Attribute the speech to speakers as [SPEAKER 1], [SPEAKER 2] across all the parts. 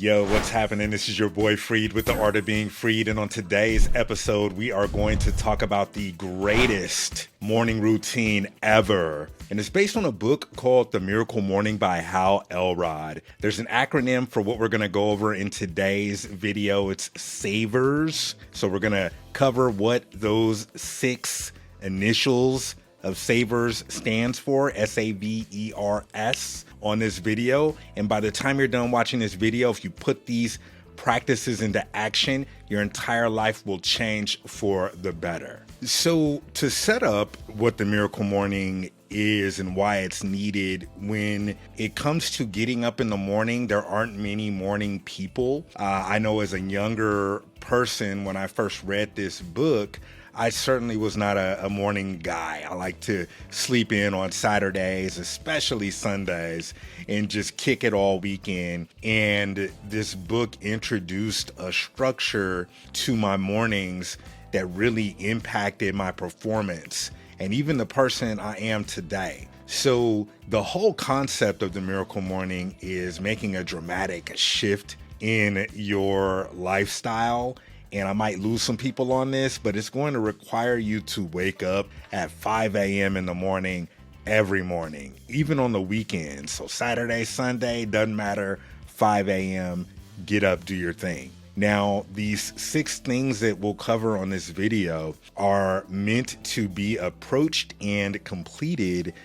[SPEAKER 1] Yo, what's happening? This is your boy Freed with the Art of Being Freed, and on today's episode, we are going to talk about the greatest morning routine ever. And it's based on a book called The Miracle Morning by Hal Elrod. There's an acronym for what we're going to go over in today's video. It's S.A.V.E.R.S. So we're going to cover what those 6 initials of S.A.V.E.R.S stands for, S-A.V.E.R.S, on this video. And by the time you're done watching this video, if you put these practices into action, your entire life will change for the better. So to set up what the Miracle Morning is and why it's needed, when it comes to getting up in the morning, there aren't many morning people. I know as a younger person, when I first read this book, I certainly was not a morning guy. I like to sleep in on Saturdays, especially Sundays, and just kick it all weekend. And this book introduced a structure to my mornings that really impacted my performance and even the person I am today. So the whole concept of the Miracle Morning is making a dramatic shift in your lifestyle. And I might lose some people on this, but it's going to require you to wake up at 5 a.m. in the morning every morning, even on the weekends. So Saturday, Sunday, doesn't matter, 5 a.m., get up, do your thing. Now, these 6 things that we'll cover on this video are meant to be approached and completed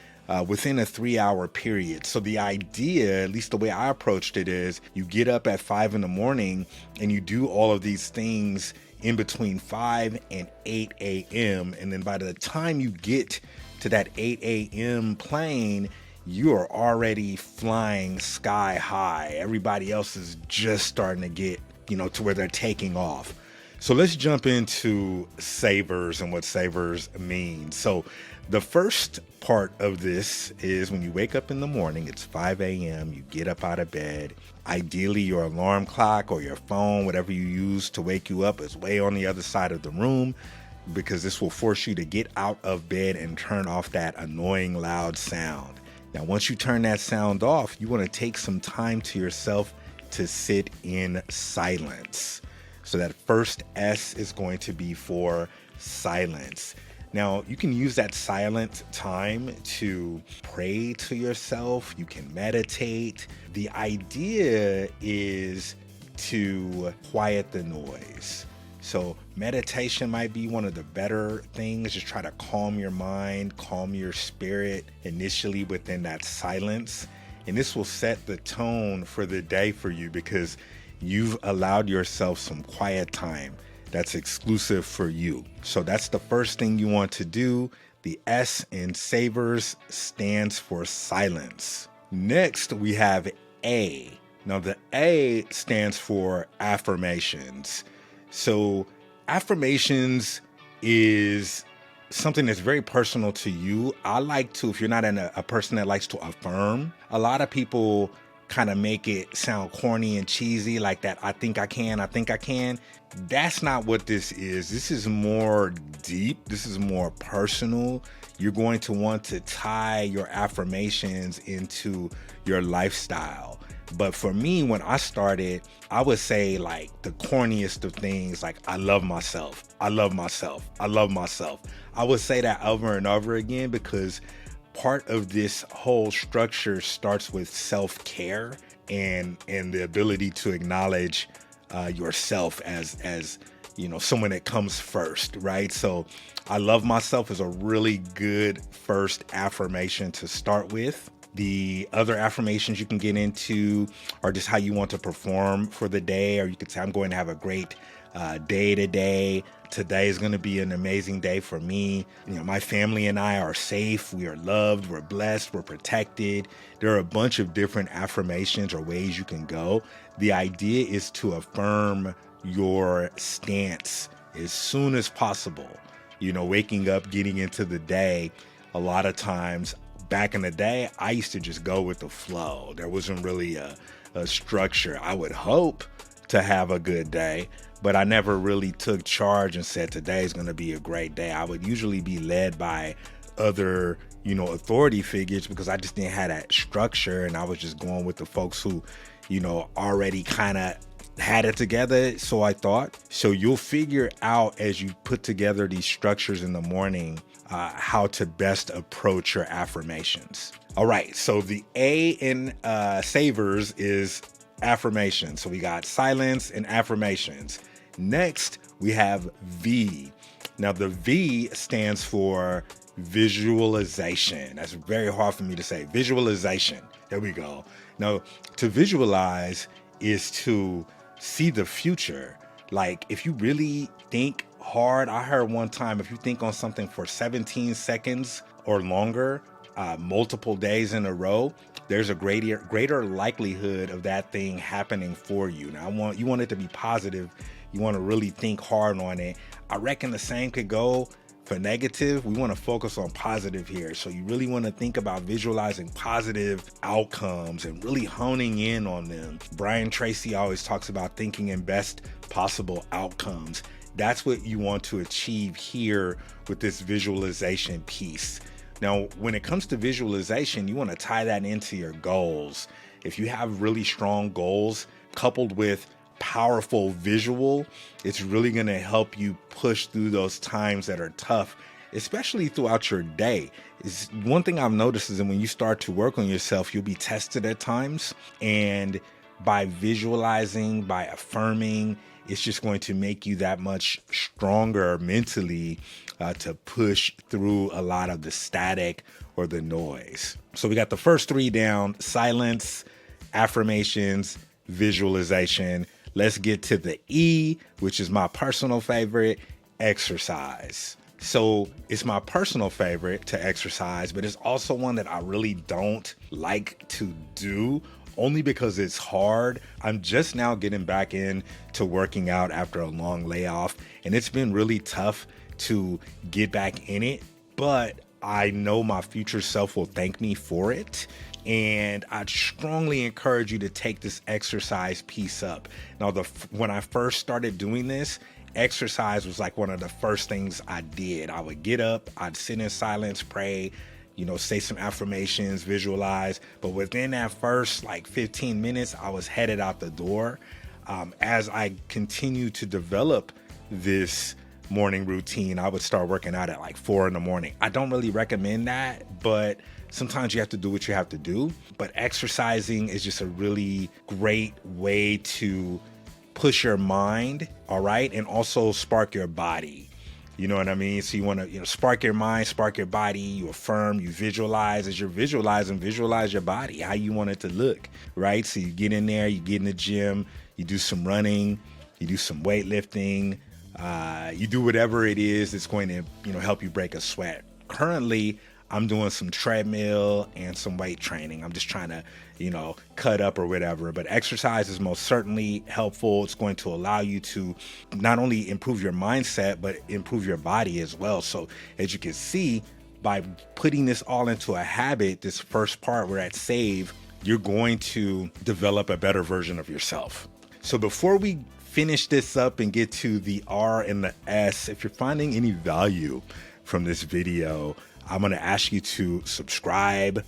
[SPEAKER 1] within a 3-hour period. So the idea, at least the way I approached it, is you get up at 5 in the morning and you do all of these things in between 5 and 8 a.m. And then by the time you get to that 8 a.m. plane, you are already flying sky high. Everybody else is just starting to get, to where they're taking off. So let's jump into S.A.V.E.R.S and what S.A.V.E.R.S means. So the first part of this is when you wake up in the morning, it's 5 a.m., you get up out of bed. Ideally, your alarm clock or your phone, whatever you use to wake you up, is way on the other side of the room, because this will force you to get out of bed and turn off that annoying loud sound. Now, once you turn that sound off, you want to take some time to yourself to sit in silence. So that first S is going to be for silence. Now, you can use that silent time to pray to yourself. You can meditate. The idea is to quiet the noise. So meditation might be one of the better things. Just try to calm your mind, calm your spirit initially within that silence. And this will set the tone for the day for you, because you've allowed yourself some quiet time that's exclusive for you. So that's the first thing you want to do. The S in S.A.V.E.R.S stands for silence. Next, we have A. Now the A stands for affirmations. So affirmations is something that's very personal to you. I like to, if you're not a person that likes to affirm, a lot of people kind of make it sound corny and cheesy, like that I think I can. That's not what this is. This is more deep. This is more personal. You're going to want to tie your affirmations into your lifestyle. But for me, when I started, I would say like the corniest of things, like I love myself. I love myself. I love myself. I would say that over and over again, because part of this whole structure starts with self-care and the ability to acknowledge yourself as someone that comes first, right? So I love myself is a really good first affirmation to start with. The other affirmations you can get into are just how you want to perform for the day, or you could say, I'm going to have a great day today. Today is going to be an amazing day for me. My family and I are safe. We are loved. We're blessed. We're protected. There are a bunch of different affirmations or ways you can go. The idea is to affirm your stance as soon as possible. Waking up, getting into the day. A lot of times back in the day, I used to just go with the flow. There wasn't really a structure. I would hope to have a good day, but I never really took charge and said today's going to be a great day. I would usually be led by other, authority figures, because I just didn't have that structure, and I was just going with the folks who, already kind of had it together, so I thought. So you'll figure out as you put together these structures in the morning how to best approach your affirmations. All right, so the A in S.A.V.E.R.S is affirmation. So we got silence and affirmations. Next, we have V. Now the V stands for visualization. That's very hard for me to say. Visualization. There we go. Now, to visualize is to see the future. Like if you really think hard, I heard one time, if you think on something for 17 seconds or longer, multiple days in a row, there's a greater likelihood of that thing happening for you. Now, you want it to be positive. You want to really think hard on it. I reckon the same could go for negative. We want to focus on positive here. So you really want to think about visualizing positive outcomes and really honing in on them. Brian Tracy always talks about thinking in best possible outcomes. That's what you want to achieve here with this visualization piece. Now, when it comes to visualization, you want to tie that into your goals. If you have really strong goals coupled with powerful visual, it's really going to help you push through those times that are tough, especially throughout your day. Is one thing I've noticed is that when you start to work on yourself, you'll be tested at times. And by visualizing, by affirming, it's just going to make you that much stronger mentally to push through a lot of the static or the noise. So we got the first three down: silence, affirmations, visualization. Let's get to the E, which is my personal favorite: exercise. So it's my personal favorite to exercise, but it's also one that I really don't like to do, only because it's hard. I'm just now getting back into working out after a long layoff, and it's been really tough to get back in it, but I know my future self will thank me for it. And I'd strongly encourage you to take this exercise piece up. Now, when I first started doing this, exercise was like one of the first things I did. I would get up, I'd sit in silence, pray, say some affirmations, visualize. But within that first 15 minutes, I was headed out the door. As I continued to develop this morning routine, I would start working out at 4 a.m. I don't really recommend that, but sometimes you have to do what you have to do. But exercising is just a really great way to push your mind, all right, and also spark your body. You know what I mean? So you want to spark your mind, spark your body, you affirm, you visualize. As you're visualizing, visualize your body, how you want it to look, right? So you get in there, you get in the gym, you do some running, you do some weightlifting, you do whatever it is that's going to help you break a sweat. Currently, I'm doing some treadmill and some weight training. I'm just trying to, cut up or whatever. But exercise is most certainly helpful. It's going to allow you to not only improve your mindset, but improve your body as well. So as you can see, by putting this all into a habit, this first part, we're at save, you're going to develop a better version of yourself. So before we finish this up and get to the R and the S, if you're finding any value from this video, I'm going to ask you to subscribe,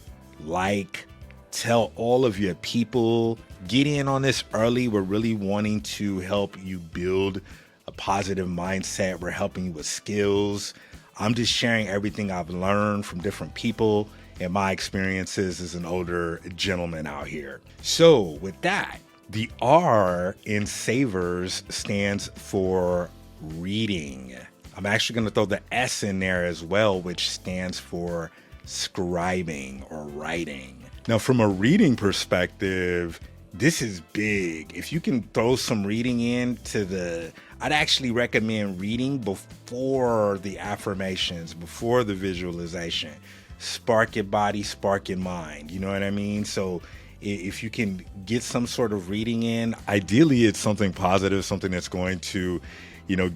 [SPEAKER 1] tell all of your people, get in on this early. We're really wanting to help you build a positive mindset. We're helping you with skills. I'm just sharing everything I've learned from different people and my experiences as an older gentleman out here. So with that, the R in S.A.V.E.R.S stands for reading. I'm actually going to throw the S in there as well, which stands for scribing or writing. Now, from a reading perspective, this is big. If you can throw some reading I'd actually recommend reading before the affirmations, before the visualization. Spark your body, spark your mind. You know what I mean? So if you can get some sort of reading in, ideally it's something positive, something that's going to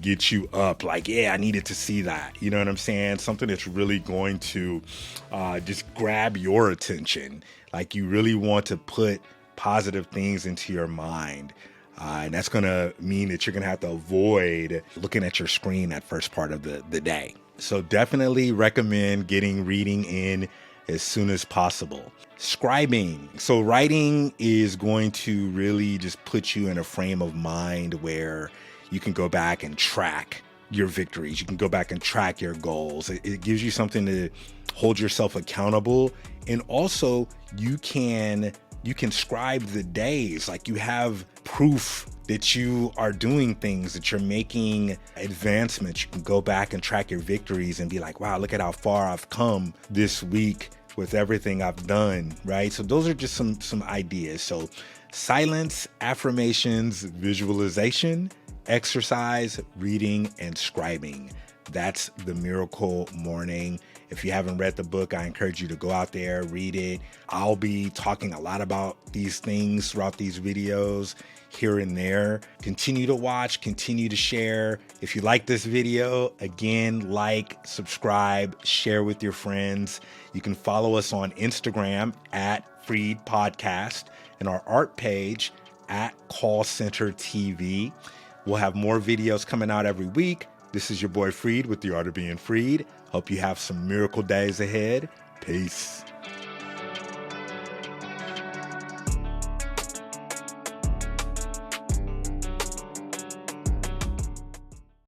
[SPEAKER 1] get you up. I needed to see that. You know what I'm saying? Something that's really going to just grab your attention. You really want to put positive things into your mind. And that's going to mean that you're going to have to avoid looking at your screen that first part of the day. So definitely recommend getting reading in as soon as possible. Scribing. So writing is going to really just put you in a frame of mind where you can go back and track your victories. You can go back and track your goals. It gives you something to hold yourself accountable. And also you can scribe the days. Like, you have proof that you are doing things, that you're making advancements. You can go back and track your victories and be like, wow, look at how far I've come this week with everything I've done, right? So those are just some ideas. So silence, affirmations, visualization, exercise, reading, and scribing. That's the Miracle Morning. If you haven't read the book, I encourage you to go out there, read it. I'll be talking a lot about these things throughout these videos here and there. Continue to watch, continue to share. If you like this video, again, like, subscribe, share with your friends. You can follow us on Instagram at Freed Podcast and our art page at Call Center TV. We'll have more videos coming out every week. This is your boy Freed with The Art of Being Freed. Hope you have some miracle days ahead. Peace.